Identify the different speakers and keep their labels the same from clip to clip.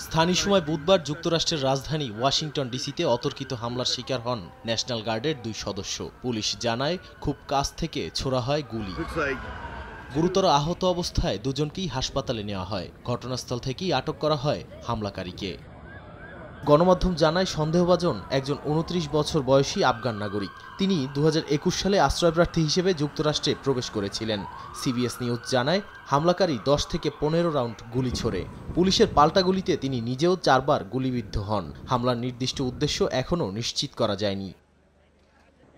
Speaker 1: স্থানীয় সময় বুধবার যুক্তরাষ্ট্রের রাজধানী ওয়াশিংটন ডিসিতে অতর্কিত হামলার শিকার হন ন্যাশনাল গার্ডের 2 সদস্য। পুলিশ জানায় খুব কাছ থেকে ছোড়া হয় গুলি। গুরুতর আহত অবস্থায় দুজনকেই হাসপাতালে নেওয়া হয়। ঘটনাস্থল থেকেই আটক করা হয় হামলাকারীকে। গণমাধ্যম জানায় সন্দেহভাজন একজন 29 বছর বয়সী আফগান নাগরিক। তিনি 2021 সালে আশ্রয়প্রার্থী হিসেবে যুক্তরাষ্ট্রে প্রবেশ করেছিলেন। সিবিএস নিউজ জানায় হামলাকারী 10 থেকে 15 রাউন্ড গুলি ছোড়ে। পুলিশের পাল্টা গুলিতে তিনি নিজেও 4 বার গুলিবিদ্ধ হন। হামলার নির্দিষ্ট উদ্দেশ্য এখনও নিশ্চিত করা যায়নি।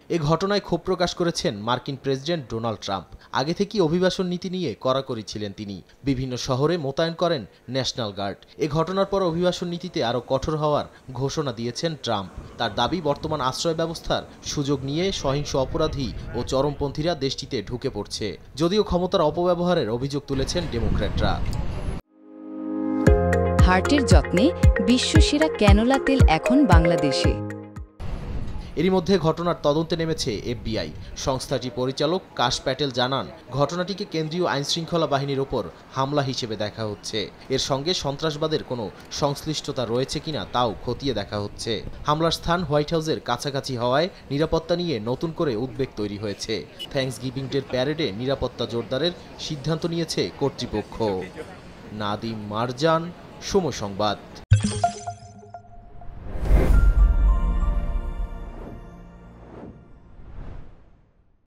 Speaker 1: এ ঘটনায় ক্ষোভ প্রকাশ করেছেন মার্কিন প্রেসিডেন্ট ডোনাল্ড ট্রাম্প। আগে থেকেই অভিবাসন নীতি নিয়ে কড়াকড়ি ছিলেন তিনি। বিভিন্ন শহরে মোতায়েন করেন ন্যাশনাল গার্ড। এ ঘটনার পর অভিবাসন নীতিতে আরও কঠোর হওয়ার ঘোষণা দিয়েছেন ট্রাম্প। তার দাবি, বর্তমান আশ্রয় ব্যবস্থার সুযোগ নিয়ে সহিংস অপরাধী ও চরমপন্থীরা দেশটিতে ঢুকে পড়ছে। যদিও ক্ষমতার অপব্যবহারের অভিযোগ তুলেছেন ডেমোক্র্যাটরা।
Speaker 2: হার্টের যত্নে বিশ্বসেরা ক্যানোলা তেল এখন বাংলাদেশে।
Speaker 1: এরই মধ্যে ঘটনার তদন্তে নেমেছে এফবিআই। সংস্থাটির পরিচালক কাশ প্যাটেল জানান, ঘটনাটিকে কেন্দ্রীয় আইনশৃঙ্খলা বাহিনীর ওপর হামলা হিসেবে দেখা হচ্ছে। এর সঙ্গে সন্ত্রাসবাদের কোনো সংশ্লিষ্টতা রয়েছে কিনা তাও খতিয়ে দেখা হচ্ছে। হামলার স্থান হোয়াইট হাউসের কাছাকাছি হওয়ায় নিরাপত্তা নিয়ে নতুন করে উদ্বেগ তৈরি হয়েছে। থ্যাঙ্কসগিভিং ডের প্যারেডে নিরাপত্তা জোরদারের সিদ্ধান্ত নিয়েছে কর্তৃপক্ষ। নাদিম মারজান, সময় সংবাদ।